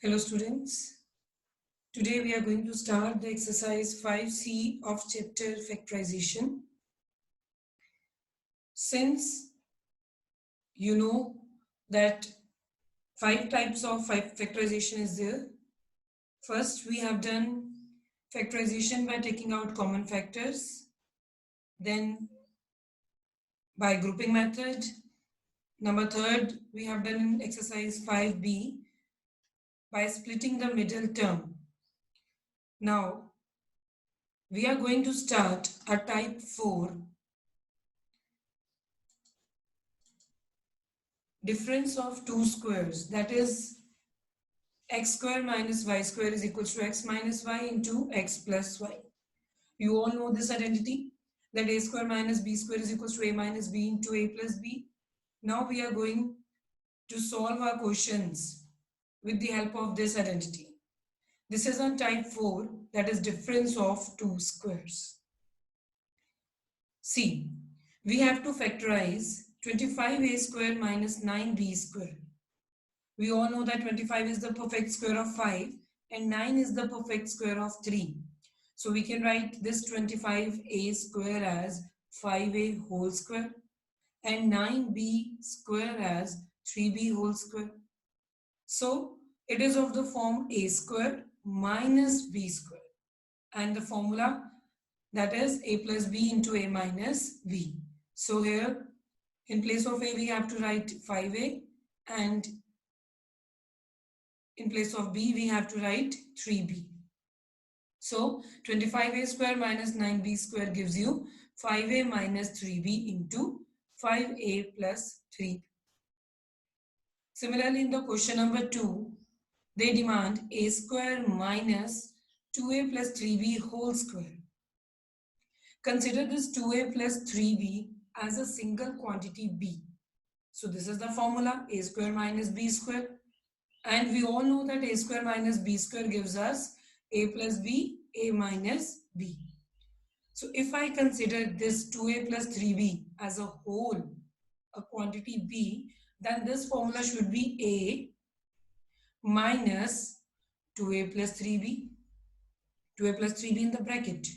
Hello students, today we are going to start the exercise 5C of chapter factorization. Since you know that 5 types of factorization is there, first we have done factorization by taking out common factors, then by grouping method. Number third, we have done in exercise 5B by splitting the middle term. Now, we are going to start a type 4 difference of two squares, that is x square minus y square is equal to x minus y into x plus y. You all know this identity, that a square minus b square is equal to a minus b into a plus b. Now we are going to solve our questions with the help of this identity. This is on type 4, that is difference of two squares. See, we have to factorize 25a square minus 9b square. We all know that 25 is the perfect square of 5 and 9 is the perfect square of 3. So we can write this 25a square as 5a whole square and 9b square as 3b whole square. So it is of the form a square minus b square, and the formula, that is a plus b into a minus b. So here in place of a we have to write 5a, and in place of b we have to write 3b. So 25a square minus 9b square gives you 5a minus 3b into 5a plus 3b. Similarly, in the question number 2, they demand a square minus 2a plus 3b whole square. Consider this 2a plus 3b as a single quantity b. So this is the formula, a square minus b square. And we all know that a square minus b square gives us a plus b, a minus b. So if I consider this 2a plus 3b as a whole, a quantity b, then this formula should be a minus 2a plus 3b, 2a plus 3b in the bracket,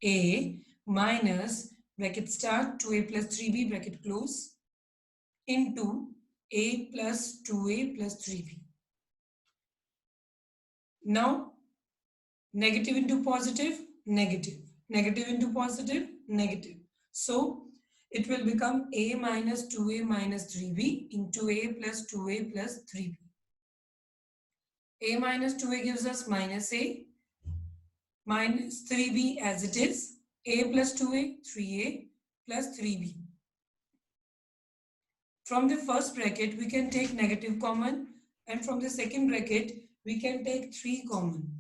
a minus bracket start 2a plus 3b bracket close into a plus 2a plus 3b. Now, negative into positive, negative. Negative into positive, negative. So, it will become a minus 2a minus 3b into a plus 2a plus 3b. A minus 2a gives us minus a, minus 3b as it is, a plus 2a, 3a plus 3b. From the first bracket, we can take negative common, and from the second bracket, we can take 3 common.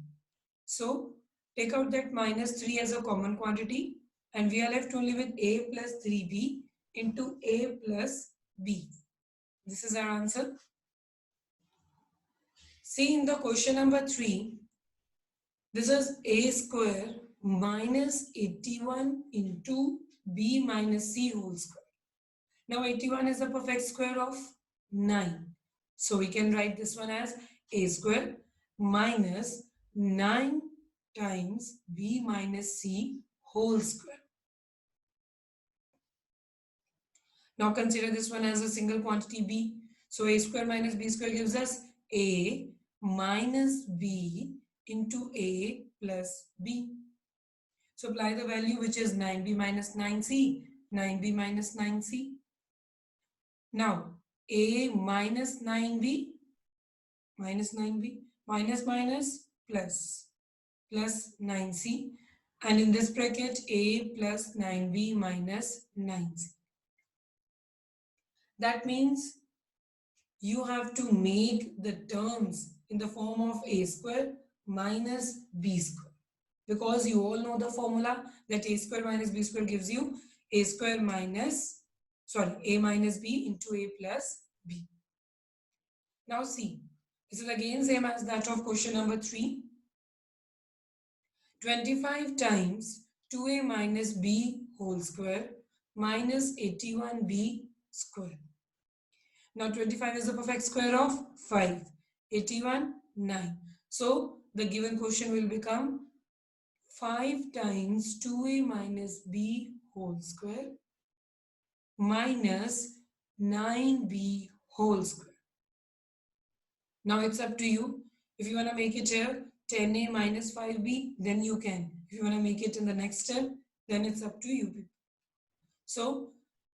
So, take out that minus 3 as a common quantity, and we are left only with a plus 3b into a plus b. This is our answer. See, in the question number 3, this is a square minus 81 into b minus c whole square. Now 81 is the perfect square of 9. So we can write this one as a square minus 9 times b minus c whole square. Now consider this one as a single quantity b. So a square minus b square gives us a minus b into a plus b. So apply the value, which is 9b minus 9c, 9b minus 9c. Now a minus 9b, minus 9b, minus minus plus, plus 9c, and in this bracket a plus 9b minus 9c. That means you have to make the terms in the form of a square minus b square, because you all know the formula that a square minus b square gives you a square minus, a minus b into a plus b. Now see, this is again same as that of question number 3. 25 times 2a minus b whole square minus 81b square. Now 25 is the perfect square of 5. 81 9. So the given question will become 5 times 2a minus b whole square minus 9b whole square. Now it's up to you. If you want to make it here 10a minus 5b, then you can. If you want to make it in the next step, then it's up to you. So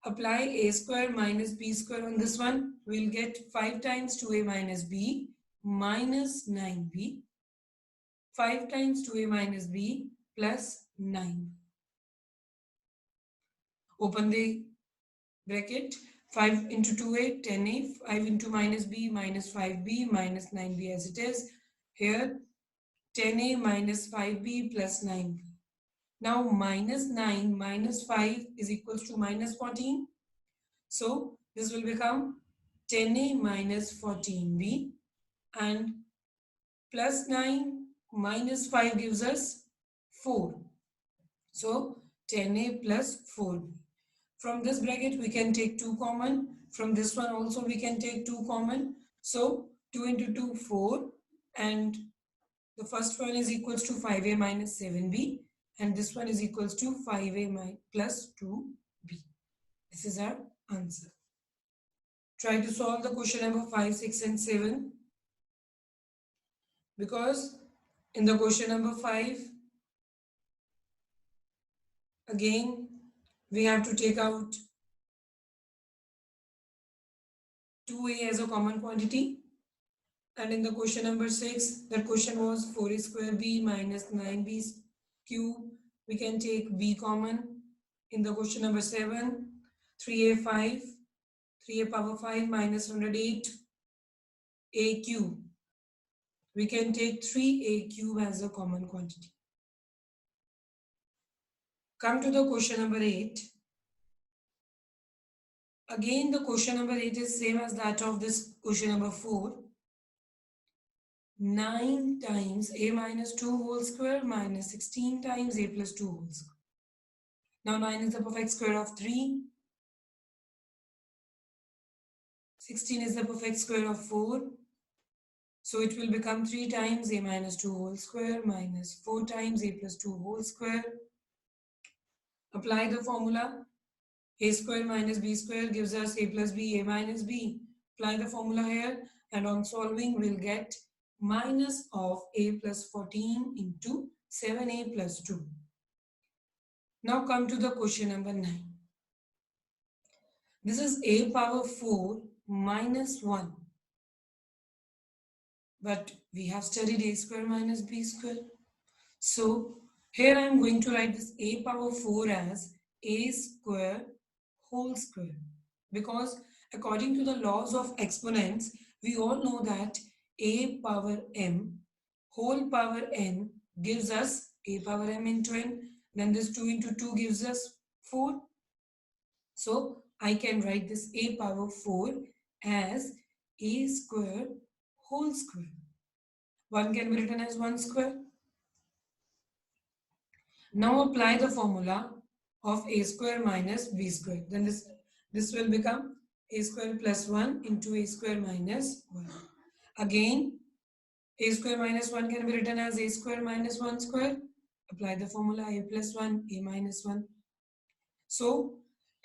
apply a square minus b square on this one. We'll get 5 times 2a minus b minus 9b. 5 times 2a minus b plus 9. Open the bracket. 5 into 2a, 10a. 5 into minus b, minus 5b, minus 9b as it is. Here, 10a minus 5b plus 9b. Now, minus 9 minus 5 is equals to minus 14. So, this will become 10a minus 14b, and plus 9 minus 5 gives us 4. So, 10a plus 4b. From this bracket, we can take 2 common. From this one also, we can take 2 common. So, 2 into 2, 4. And the first one is equals to 5a minus 7b. And this one is equals to 5a plus 2b. This is our answer. Try to solve the question number 5, 6 and 7. Because in the question number 5, again, we have to take out 2a as a common quantity. And in the question number 6, that question was 4a square b minus 9b cube. We can take b common. In the question number 7, 3a power 5 minus 108 a cube. We can take 3a cube as a common quantity. Come to the question number 8. Again, the question number 8 is same as that of this question number 4. 9 times a minus 2 whole square minus 16 times a plus 2 whole square. Now 9 is the perfect square of 3. 16 is the perfect square of 4. So it will become 3 times a minus 2 whole square minus 4 times a plus 2 whole square. Apply the formula. A square minus b square gives us a plus b, a minus b. Apply the formula here, and on solving we'll get minus of a plus 14 into 7a plus 2. Now come to the question number 9. This is a power 4 minus 1. But we have studied a square minus b square. So here I am going to write this a power 4 as a square whole square. Because according to the laws of exponents, we all know that a power m whole power n gives us a power m into n. Then this 2 into 2 gives us 4. So I can write this a power 4 as a square whole square. 1 can be written as 1 square. Now apply the formula of a square minus b square. Then this will become a square plus 1 into a square minus 1. Again, a square minus 1 can be written as a square minus 1 square. Apply the formula a plus 1, a minus 1. So,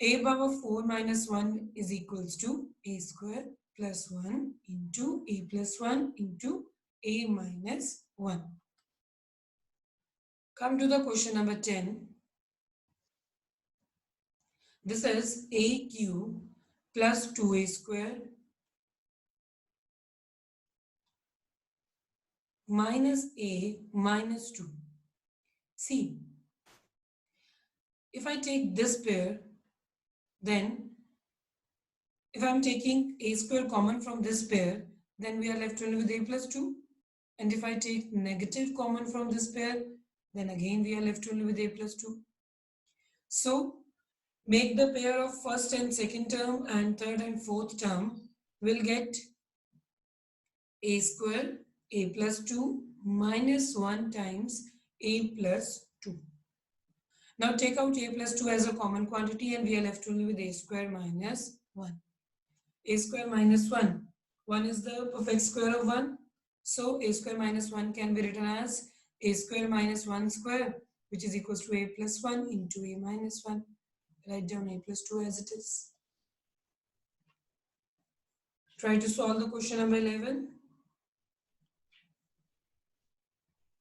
a power 4 minus 1 is equals to a square plus 1 into a plus 1 into a minus 1. Come to the question number 10. This is a cube plus 2a square minus a minus 2. See, if I take this pair, then if I am taking a square common from this pair, then we are left only with a plus 2. And if I take negative common from this pair, then again we are left only with a plus 2. So, make the pair of first and second term and third and fourth term. We'll get a square, a plus 2 minus 1 times a plus 2. Now take out a plus 2 as a common quantity and we are left only with a square minus 1. A square minus 1. 1 is the perfect square of 1. So a square minus 1 can be written as a square minus 1 square, which is equals to a plus 1 into a minus 1. Write down a plus 2 as it is. Try to solve the question number 11.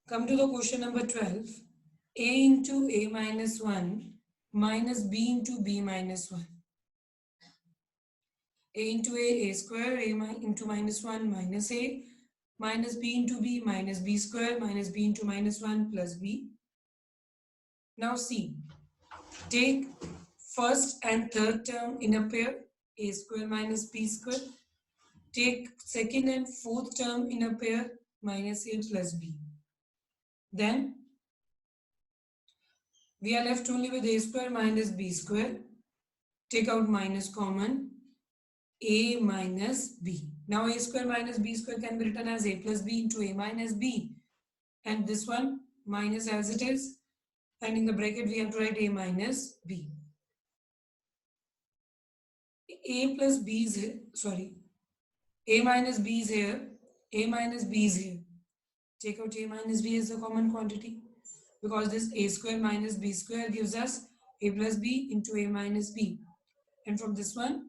Come to the question number 12. A into a minus 1 minus b into b minus 1. A into a square, a into minus 1 minus a, minus b into b minus b square minus b into minus 1 plus b. Now see, take first and third term in a pair, a square minus b square. Take second and fourth term in a pair, minus a plus b. Then we are left only with a square minus b square. Take out minus common, a minus b. Now a square minus b square can be written as a plus b into a minus b. And this one minus as it is. And in the bracket we have to write a minus b. A plus b is here, sorry. A minus b is here, a minus b is here. Take out a minus b as a common quantity. Because this a square minus b square gives us a plus b into a minus b. And from this one,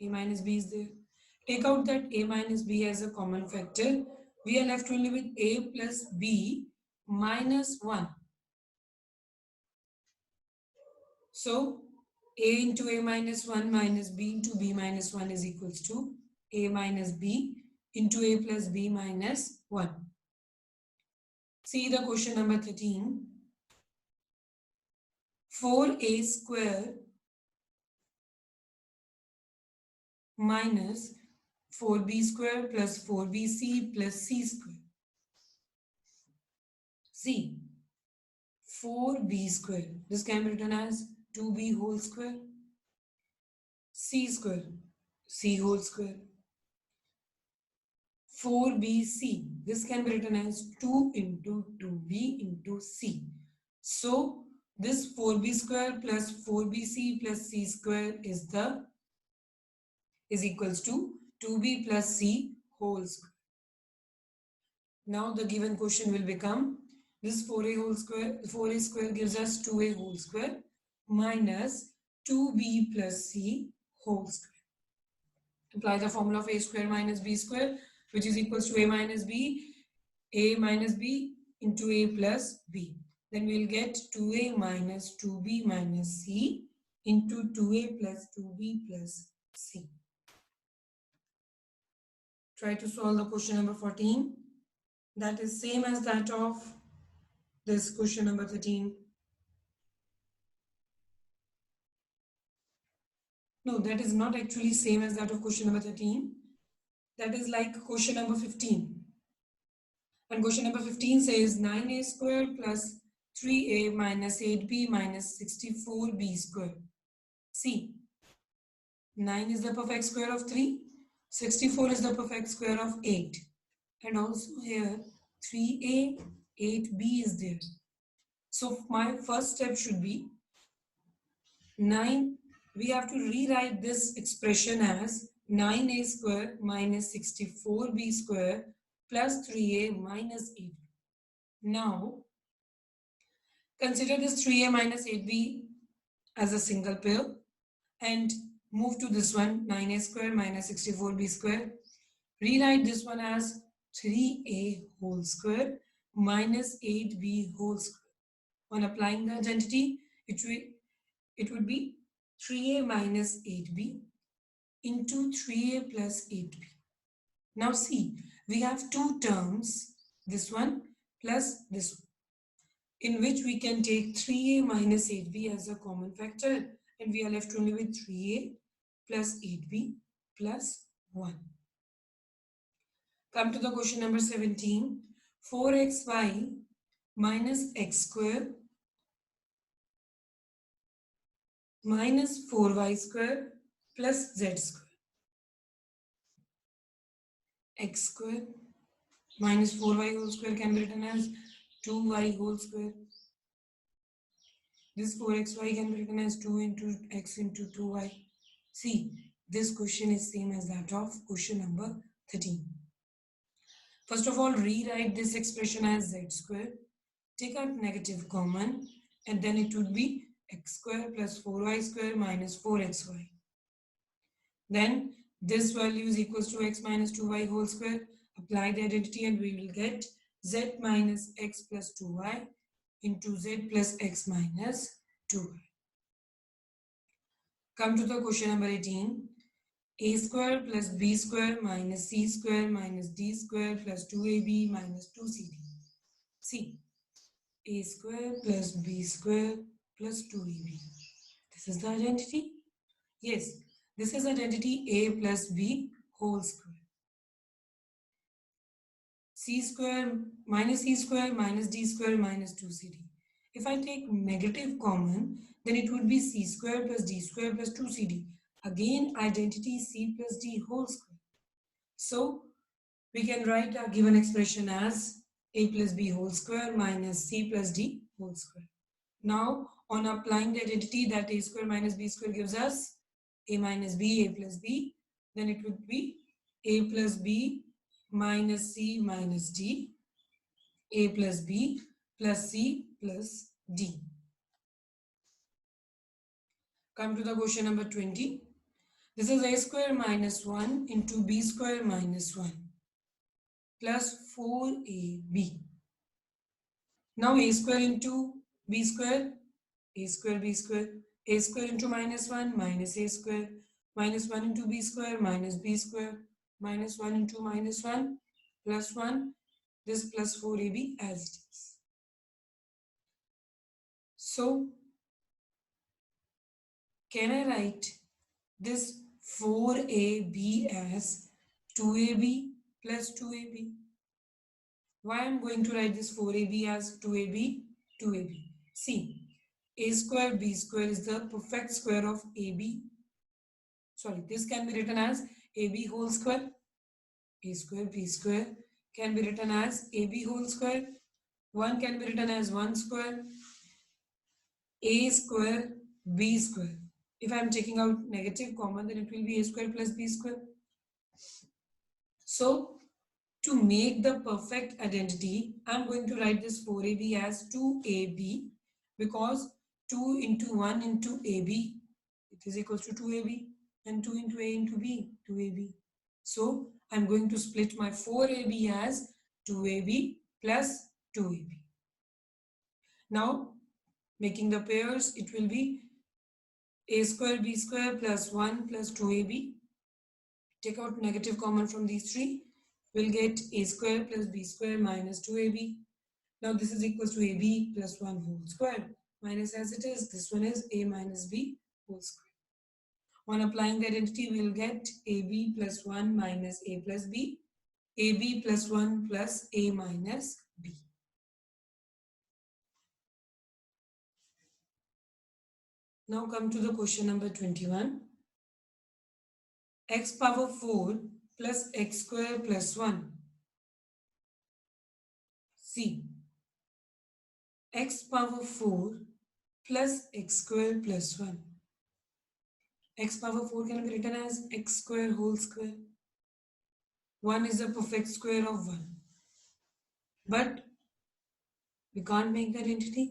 a minus b is there. Take out that a minus b as a common factor. We are left only with a plus b minus 1. So, a into a minus 1 minus b into b minus 1 is equals to a minus b into a plus b minus 1. See the question number 13. 4a square minus 4b square plus 4bc plus c square. See, 4b square, this can be written as 2b whole square, c square, c whole square. 4bc, this can be written as 2 into 2b into c. So, this 4b square plus 4bc plus c square is equals to 2b plus c whole square. Now the given question will become this 4a square gives us 2a whole square minus 2b plus c whole square. Apply the formula of a square minus b square, which is equals to a minus b into a plus b. Then we will get 2a minus 2b minus c into 2a plus 2b plus c. Try to solve the question number 14. That is same as that of this question number 13. No, that is not actually same as that of question number 13. That is like question number 15. And question number 15 says 9a square plus 3a minus 8b minus 64b square. See, 9 is the perfect square of 3, 64 is the perfect square of 8. And also here 3a, 8b is there. So my first step should be 9. We have to rewrite this expression as 9a square minus 64b square plus 3a minus 8b. Now, consider this 3a minus 8b as a single pair and move to this one 9a square minus 64b square. Rewrite this one as 3a whole square minus 8b whole square. On applying the identity, it would be 3a minus 8b into 3a plus 8b. Now see, we have two terms, this one plus this one, in which we can take 3a minus 8b as a common factor, and we are left only with 3a plus 8b plus 1. Come to the question number 17. 4xy minus x square minus 4y square plus z square. X square minus 4y whole square can be written as 2y whole square. This 4xy can be written as 2 into x into 2y. See, this question is same as that of question number 13. First of all, rewrite this expression as z square. Take out negative common and then it would be x square plus 4y square minus 4xy. Then this value is equals to x minus 2y whole square. Apply the identity and we will get z minus x plus 2y into z plus x minus 2y. Come to the question number 18. A square plus b square minus c square minus d square plus 2ab minus 2cd. See, a square plus b square plus 2ab. This is the identity. Yes, this is identity a plus b whole square. C square minus d square minus 2cd. If I take negative common, then it would be c square plus d square plus 2cd. Again, identity c plus d whole square. So, we can write our given expression as a plus b whole square minus c plus d whole square. Now, on applying the identity that a square minus b square gives us a minus b, a plus b, then it would be a plus b minus c minus d, a plus b plus c plus d. Come to the question number 20. This is a square minus 1 into b square minus 1 plus 4ab. Now a square into b square, a square b square, a square into minus 1 minus a square, minus 1 into b square minus b square, minus 1 into minus 1 plus 1, this plus 4ab as it is. So, can I write this 4ab as 2ab plus 2ab? Why I am going to write this 4ab as 2ab, 2ab? See, a square b square is the perfect square of ab. Sorry, this can be written as ab whole square. A square b square can be written as ab whole square. 1 can be written as 1 square. A square b square. If I am taking out negative common, then it will be a square plus b square. So, to make the perfect identity, I am going to write this 4ab as 2ab because 2 into 1 into ab, it is equals to 2ab, and 2 into a into b, 2ab. So, I am going to split my 4ab as 2ab plus 2ab. Now, making the pairs, it will be a square b square plus 1 plus 2ab. Take out negative common from these three. We'll get a square plus b square minus 2ab. Now this is equals to ab plus 1 whole square. Minus as it is, this one is a minus b whole square. On applying the identity, we'll get ab plus 1 minus a plus b, ab plus 1 plus a minus b. Now come to the question number 21. X power 4 plus x square plus 1. See, x power 4 plus x square plus 1. X power 4 can be written as x square whole square. 1 is a perfect square of 1. But we can't make the identity.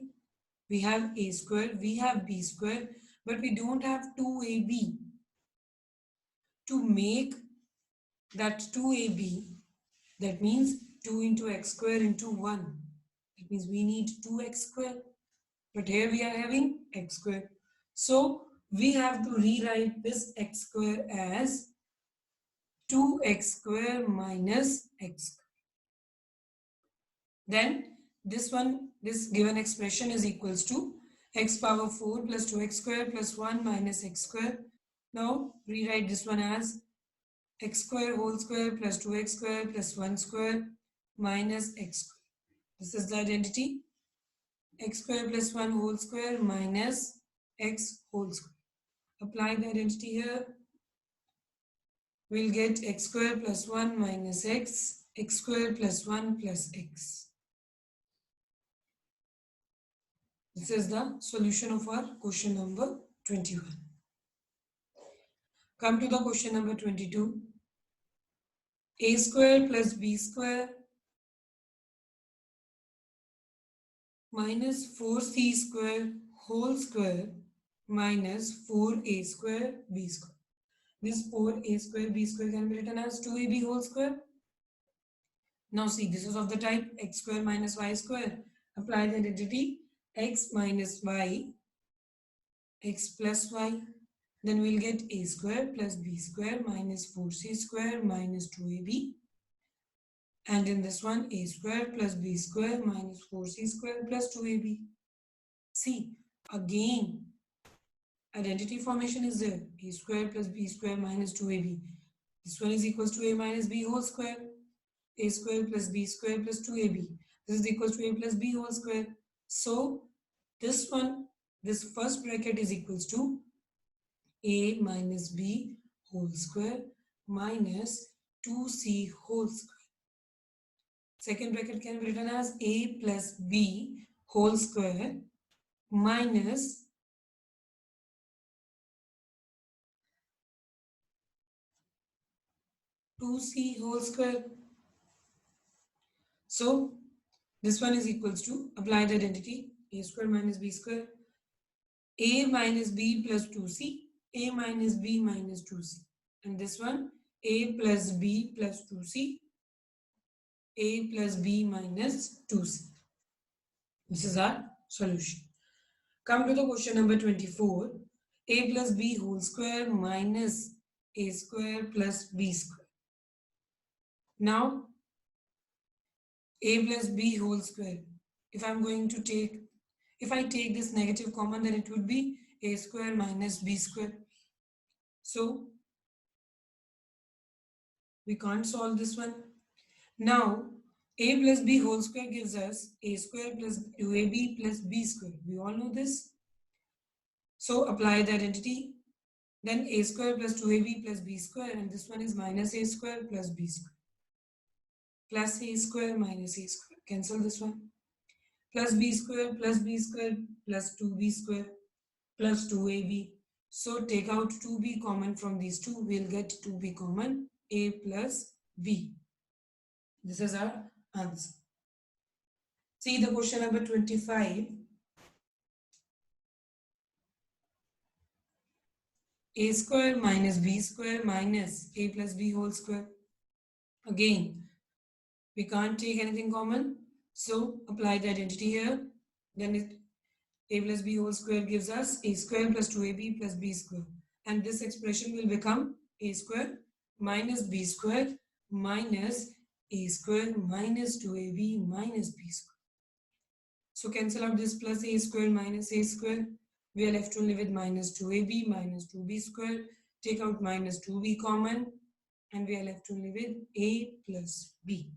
We have a square, we have b square, but we don't have 2ab. To make that 2ab, that means 2 into x square into 1. That means we need 2x square. But here we are having x square. So we have to rewrite this x square as 2x square minus x square. Then this given expression is equals to x power 4 plus 2x square plus 1 minus x square. Now rewrite this one as x square whole square plus 2x square plus 1 square minus x square. This is the identity. X square plus 1 whole square minus x whole square. Apply the identity here. We'll get x square plus 1 minus x square plus 1 plus x. This is the solution of our question number 21. Come to the question number 22. A square plus b square minus 4c square whole square minus 4a square b square. This 4a square b square can be written as 2ab whole square. Now see, this is of the type x square minus y square. Apply the identity x minus y, x plus y. Then we'll get a square plus b square minus 4c square minus 2ab. And in this one, a square plus b square minus 4c square plus 2ab. See, again, identity formation is there. A square plus b square minus 2ab. This one is equals to a minus b whole square. A square plus b square plus 2ab. This is equals to a plus b whole square. So, this one, this first bracket is equals to a minus b whole square minus 2c whole square. Second bracket can be written as a plus b whole square minus 2c whole square. So this one is equals to, apply the identity, a square minus b square, a minus b plus 2c, a minus b minus 2c. And this one, a plus b plus 2c, a plus b minus 2c. This is our solution. Come to the question number 24. A plus b whole square minus a square plus b square. Now, a plus b whole square. If I take this negative common, then it would be a square minus b square. So, we can't solve this one. Now, a plus b whole square gives us a square plus 2ab plus b square. We all know this. So, apply the identity. Then a square plus 2ab plus b square, and this one is minus a square plus b square. Plus a square minus a square. Cancel this one. Plus b square plus 2b square plus 2ab. So take out 2b common from these two. We'll get 2b common, a plus b. This is our answer. See the question number 25. A square minus b square minus a plus b whole square. Again, we can't take anything common. So apply the identity here. Then a plus b whole square gives us a square plus 2ab plus b square. And this expression will become a square minus b square minus a square minus 2ab minus b square. So cancel out this plus a square minus a square. We are left only with minus 2ab minus 2b square. Take out minus 2b common and we are left only with a plus b.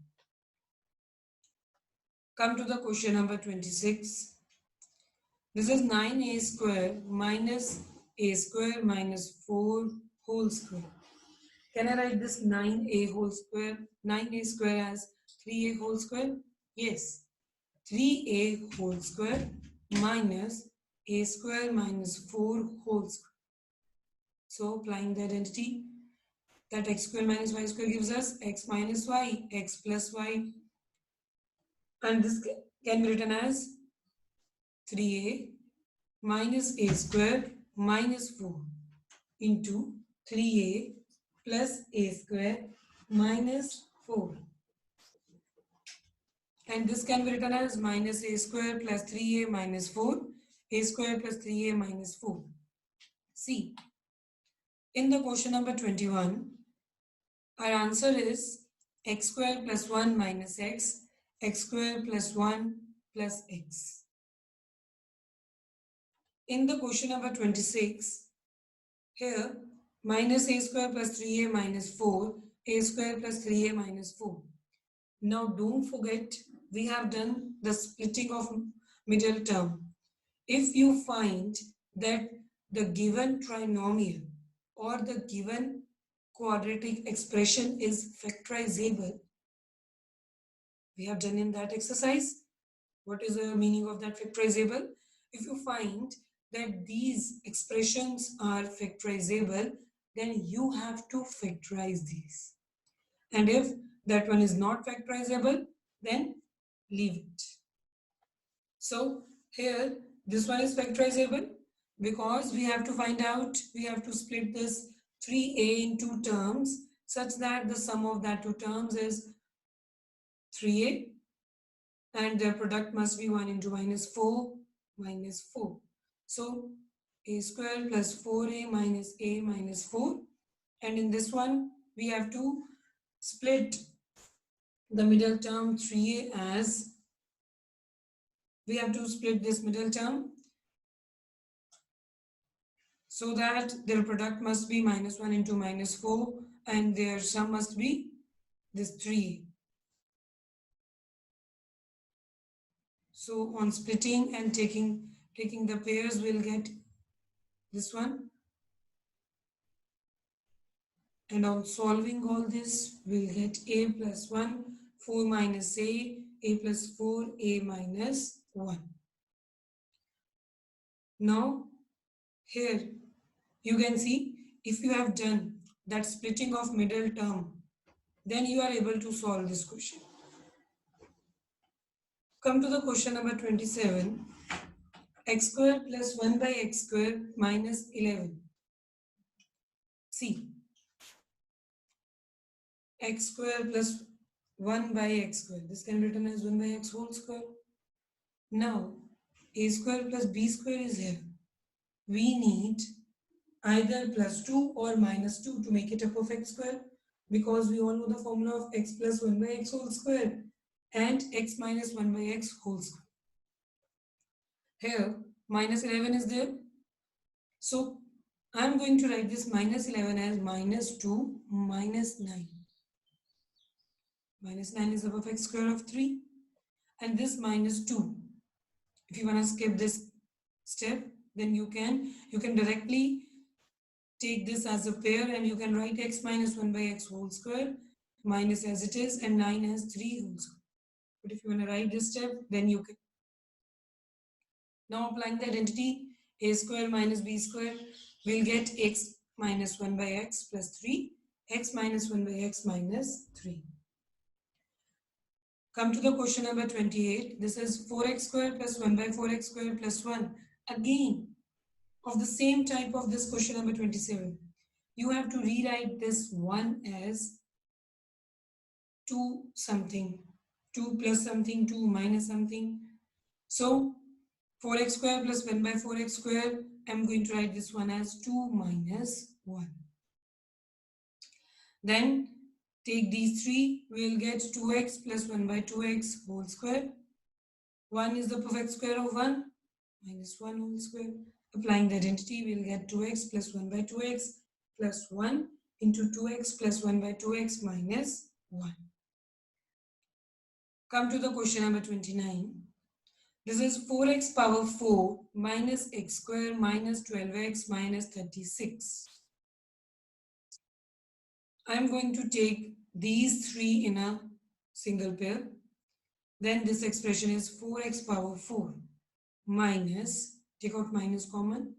Come to the question number 26. This is 9a square minus a square minus 4 whole square. Can I write this 9a whole square, 9a square as 3a whole square? Yes. 3a whole square minus a square minus 4 whole square. So applying the identity, that x square minus y square gives us x minus y, x plus y. And this can be written as 3a minus a square minus 4 into 3a plus a square minus 4. And this can be written as minus a square plus 3a minus 4, a square plus 3a minus 4. See, in the question number 21, our answer is x square plus 1 minus x, x square plus 1 plus x. In the question number 26, here minus a square plus 3a minus 4, a square plus 3a minus 4. Now don't forget, we have done the splitting of middle term. If you find that the given trinomial or the given quadratic expression is factorizable, we have done in that exercise. What is the meaning of that factorizable? If you find that these expressions are factorizable, then you have to factorize these. And if that one is not factorizable, then leave it. So here this one is factorizable because we have to find out, we have to split this 3a in two terms such that the sum of that two terms is 3a and their product must be 1 into minus 4 minus 4. So a square plus 4a minus 4, and in this one we have to split the middle term 3a as, we have to split this middle term so that their product must be minus 1 into minus 4 and their sum must be this 3. So on splitting and taking the pairs, we'll get this one, and on solving all this we'll get a plus 1, 4 minus a plus 4, a minus 1. Now here you can see, if you have done that splitting of middle term, then you are able to solve this question. Come to the question number 27. X square plus 1 by x square minus 11. See, x square plus 1 by x square. This can be written as 1 by x whole square. Now, a square plus b square is here. We need either plus 2 or minus 2 to make it a perfect square, because we all know the formula of x plus 1 by x whole square and x minus 1 by x whole square. Here, minus 11 is there. So, I am going to write this minus 11 as minus 2 minus 9. Minus 9 is the perfect square of 3. And this minus 2. If you want to skip this step, then you can directly take this as a pair and you can write x minus 1 by x whole square minus as it is and 9 as 3 whole square. But if you want to write this step, then you can. Now applying the identity, a square minus b square, we'll get x minus 1 by x plus 3, x minus 1 by x minus 3. Come to the question number 28. This is 4x square plus 1 by 4x square plus 1. Again, of the same type of this question number 27. You have to rewrite this 1 as 2 something, 2 plus something, 2 minus something. So 4x square plus 1 by 4x square, I'm going to write this one as 2 minus 1. Then take these three, we'll get 2x plus 1 by 2x whole square. 1 is the perfect square of 1, minus 1 whole square. Applying the identity, we'll get 2x plus 1 by 2x plus 1 into 2x plus 1 by 2x minus 1. Come to the question number 29. This is 4x power 4 minus x square minus 12x minus 36. I am going to take these three in a single pair. Then this expression is 4x power 4 minus, take out minus common,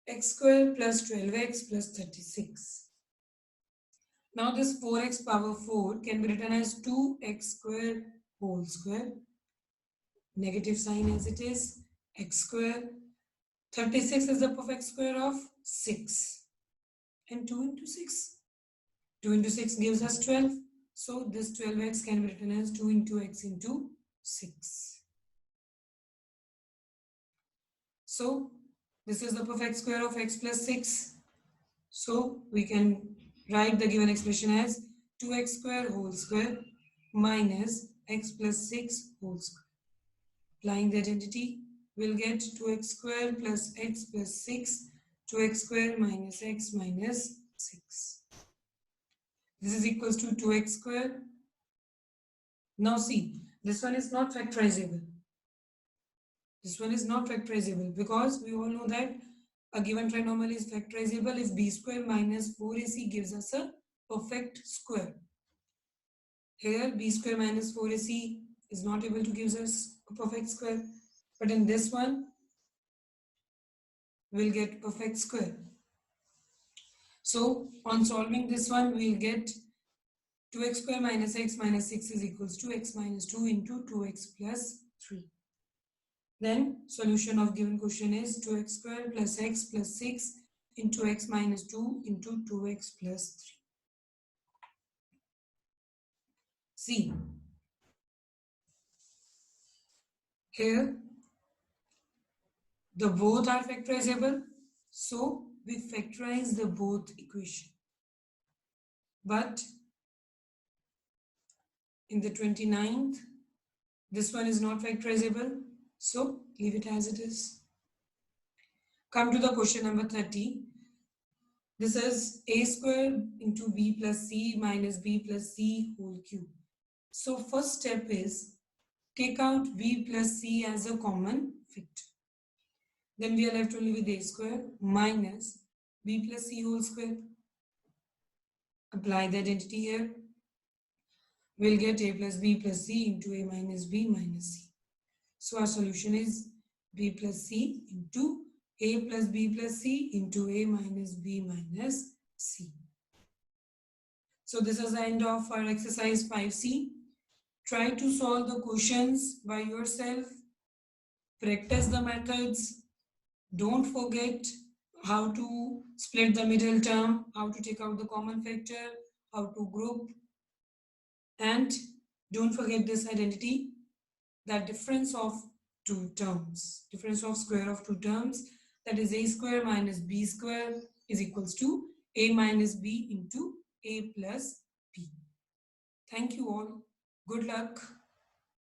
x square plus 12x plus 36. Now this 4x power 4 can be written as 2x square whole square, negative sign as it is, x square. 36 is the perfect square of 6 and 2 into 6. 2 into 6 gives us 12. So this 12x can be written as 2 into x into 6. So this is the perfect square of x plus 6. So we can write the given expression as 2x square whole square minus x plus 6 whole square. Applying the identity, we'll get 2x square plus x plus 6, 2x square minus x minus 6. This is equals to 2x square. Now see, this one is not factorizable. This one is not factorizable because we all know that a given trinomial is factorizable if b square minus 4ac gives us a perfect square. Here b square minus 4ac is not able to give us a perfect square, but in this one we'll get perfect square. So on solving this one, we'll get 2x square minus x minus 6 is equals to x minus 2 into 2x plus 3. Then solution of given question is 2x square plus x plus 6 into x minus 2 into 2x plus 3. See, here the both are factorizable, so we factorize the both equation. But in the 29th, this one is not factorizable, so leave it as it is. Come to the question number 30. This is a square into b plus c minus b plus c whole cube. So first step is take out b plus c as a common factor. Then we are left only with a square minus b plus c whole square. Apply the identity here. We'll get a plus b plus c into a minus b minus c. So our solution is b plus c into a plus b plus c into a minus b minus c. So this is the end of our exercise 5C. Try to solve the questions by yourself. Practice the methods. Don't forget how to split the middle term, how to take out the common factor, how to group. And don't forget this identity, that difference of two terms, difference of square of two terms, that is a square minus b square is equals to a minus b into a plus b. Thank you all. Good luck.